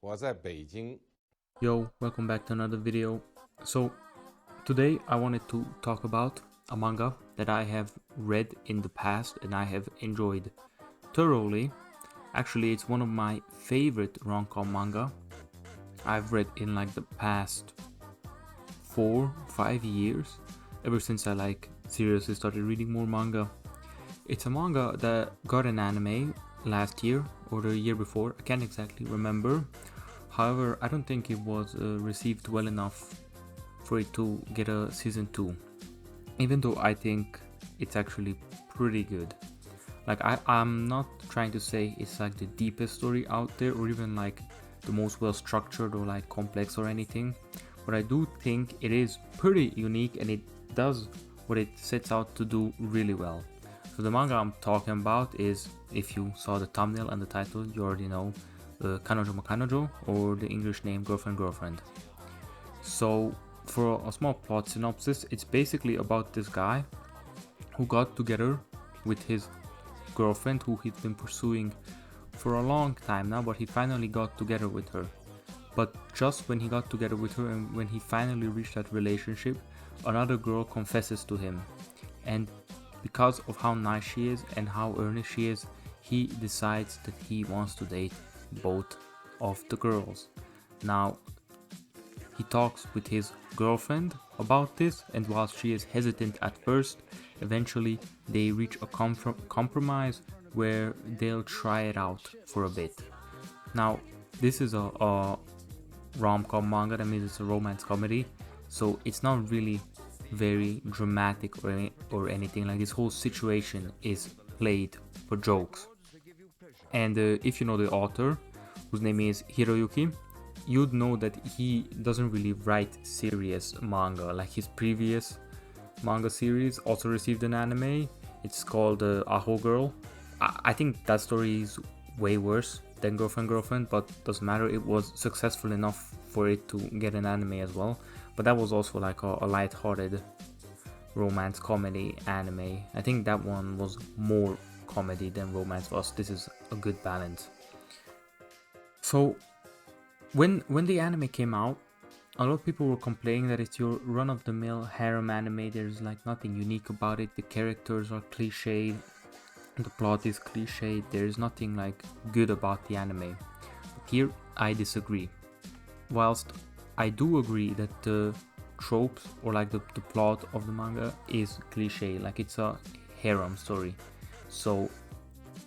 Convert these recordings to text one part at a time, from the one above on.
我在北京。Yo, welcome back to another video. So today I wanted to talk about a manga that I have read in the past and I have enjoyed thoroughly. Actually, it's one of my favorite rom-com manga I've read in like the past 4-5 years, ever since I seriously started reading more manga. It's a manga that got an anime last year or the year before, I can't exactly remember. However, I don't think it was received well enough for it to get a season 2, even though I think it's actually pretty good. Like I'm not trying to say it's like the deepest story out there or even like the most well structured or like complex or anything, but I do think it is pretty unique and it does what it sets out to do really well. So the manga I'm talking about is, if you saw the thumbnail and the title, you already know, Kanojo Kanojo, or the English name Girlfriend Girlfriend. So for a small plot synopsis, it's basically about this guy who got together with his girlfriend who he'd been pursuing for a long time now, but he finally got together with her. But just when he got together with her and when he finally reached that relationship, another girl confesses to him. And because of how nice she is and how earnest she is, he decides that he wants to date both of the girls. Now, he talks with his girlfriend about this, and while she is hesitant at first, eventually they reach a compromise where they'll try it out for a bit. Now, this is a rom-com manga, that means it's a romance comedy, so it's not really very dramatic or anything. Like, this whole situation is played for jokes. And if you know the author, whose name is Hiroyuki, you'd know that he doesn't really write serious manga. Like, his previous manga series also received an anime. It's called Aho Girl. I think that story is way worse than Girlfriend Girlfriend, but doesn't matter. It was successful enough for it to get an anime as well. But that was also like a light-hearted romance comedy anime. I think that one was more comedy than romance was. This is a good balance. So when the anime came out, a lot of people were complaining that it's your run-of-the-mill harem anime. There's like nothing unique about it. The characters are cliched, the plot is cliched. There's nothing like good about the anime. But here I disagree. Whilst I do agree that the tropes or like the plot of the manga is cliche, like it's a harem story, so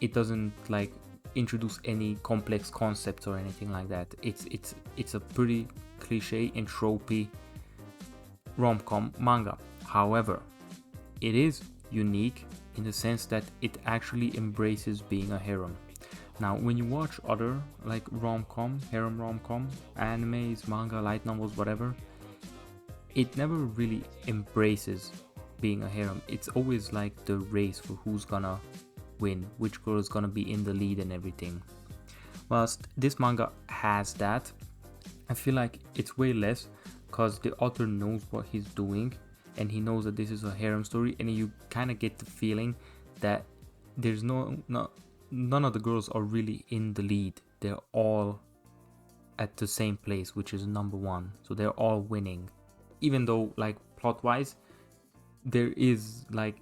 it doesn't like introduce any complex concepts or anything like that. It's a pretty cliche and tropey rom-com manga. However, it is unique in the sense that it actually embraces being a harem. Now, when you watch other like rom-com, harem rom-com, animes, manga, light novels, whatever, it never really embraces being a harem. It's always like the race for who's gonna win, which girl is gonna be in the lead and everything. Whilst this manga has that, I feel like it's way less because the author knows what he's doing and he knows that this is a harem story, and you kind of get the feeling that there's none of the girls are really in the lead. They're all at the same place, which is number one. So they're all winning. Even though like plot wise, there is like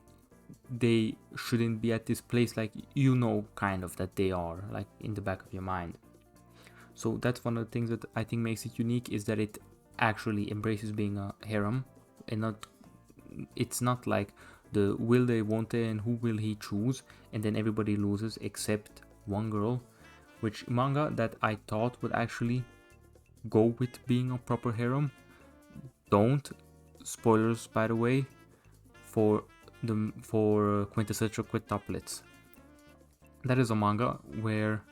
they shouldn't be at this place, like you know kind of that they are like in the back of your mind. So that's one of the things that I think makes it unique, is that it actually embraces being a harem, and it's not like the will they, won't they, and who will he choose, and then everybody loses except one girl, which manga that I thought would actually go with being a proper harem don't. Spoilers, by the way, for quintessential quintuplets. That is a manga where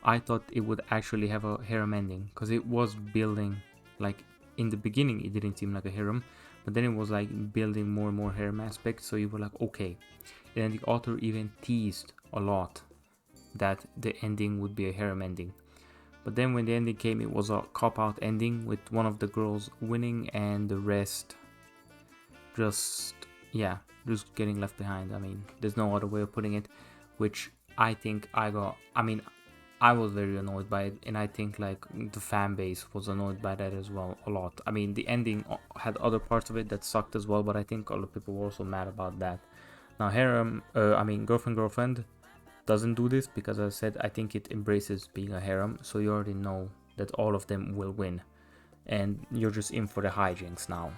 I thought it would actually have a harem ending, because it was building, like in the beginning it didn't seem like a harem, but then it was like building more and more harem aspects, so you were like, okay. And then the author even teased a lot that the ending would be a harem ending. But then when the ending came, it was a cop-out ending with one of the girls winning and the rest just getting left behind. I mean, there's no other way of putting it, which I think I mean, I was very annoyed by it, and I think like the fan base was annoyed by that as well a lot. I mean, the ending had other parts of it that sucked as well, but I think a lot of people were also mad about that. Now, harem, I mean, girlfriend doesn't do this because, as I said, I think it embraces being a harem, so you already know that all of them will win, and you're just in for the hijinks now.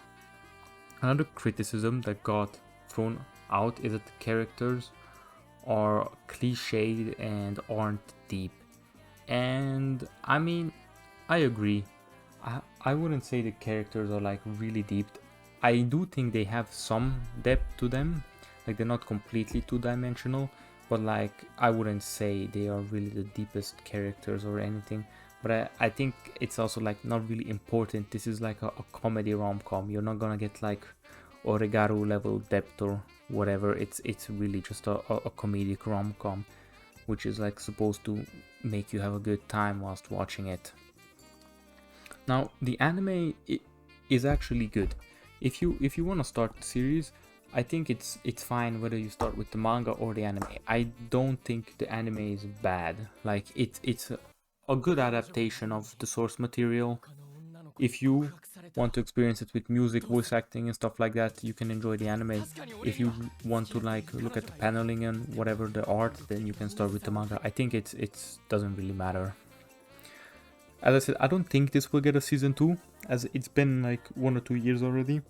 Another criticism that got thrown out is that the characters are cliched and aren't deep. And I mean, I agree. I wouldn't say the characters are like really deep. I do think they have some depth to them, like they're not completely two-dimensional, but like I wouldn't say they are really the deepest characters or anything. But I think it's also like not really important. This is like a comedy rom-com. You're not gonna get like Oregaru level depth or whatever. It's really just a comedic rom-com, which is like supposed to make you have a good time whilst watching it. Now the anime is actually good. If you want to start the series, I think it's fine whether you start with the manga or the anime. I don't think the anime is bad. Like it's a good adaptation of the source material. If you want to experience it with music, voice acting and stuff like that, you can enjoy the anime. If you want to like look at the paneling and whatever the art, then you can start with the manga. I think it doesn't really matter. As I said, I don't think this will get a season 2, as it's been like 1 or 2 years already,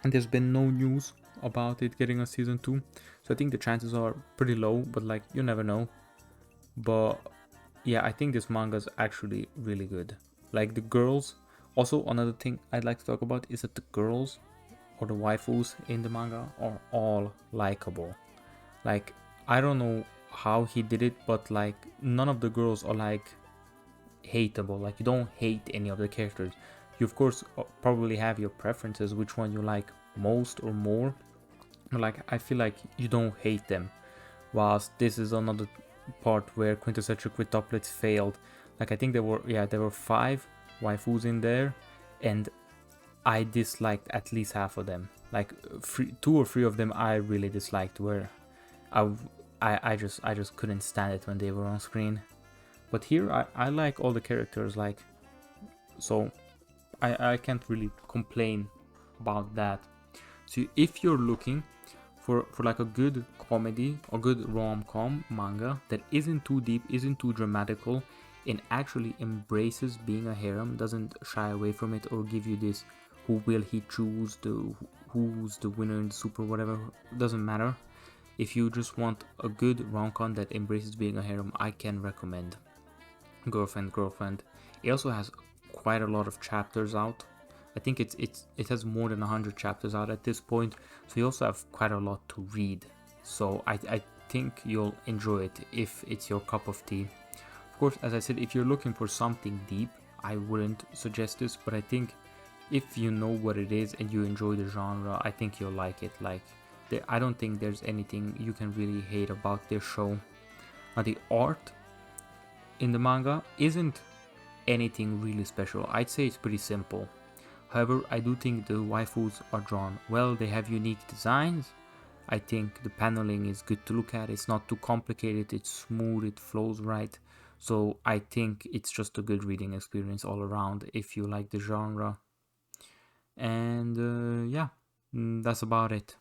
and there's been no news about it getting a season 2. So I think the chances are pretty low, but like you never know. But yeah, I think this manga is actually really good. Like the girls. Also, another thing I'd like to talk about is that the girls or the waifus in the manga are all likable. Like, I don't know how he did it, but like none of the girls are like hateable. Like you don't hate any of the characters. You of course probably have your preferences, which one you like most or more. But like I feel like you don't hate them. Whilst this is another part where quintessential quintuplets failed. Like I think there were 5 waifus in there, and I disliked at least half of them. Like 2 or 3 of them I really disliked. Where I just couldn't stand it when they were on screen. But here I like all the characters, like, so I can't really complain about that. So if you're looking for like a good comedy or good rom-com manga that isn't too deep, isn't too dramatical, and actually embraces being a harem, doesn't shy away from it or give you this who will he choose, who's the winner in the super whatever, doesn't matter. If you just want a good rom-com that embraces being a harem, I can recommend Girlfriend. It also has quite a lot of chapters out. I think it has more than 100 chapters out at this point, so you also have quite a lot to read. So I think you'll enjoy it if it's your cup of tea. Of course, as I said, if you're looking for something deep, I wouldn't suggest this, but I think if you know what it is and you enjoy the genre, I think you'll like it. Like, I don't think there's anything you can really hate about this show. Now, the art in the manga isn't anything really special. I'd say it's pretty simple. However, I do think the waifus are drawn well. They have unique designs. I think the paneling is good to look at. It's not too complicated. It's smooth. It flows right. So I think it's just a good reading experience all around if you like the genre. And yeah, that's about it.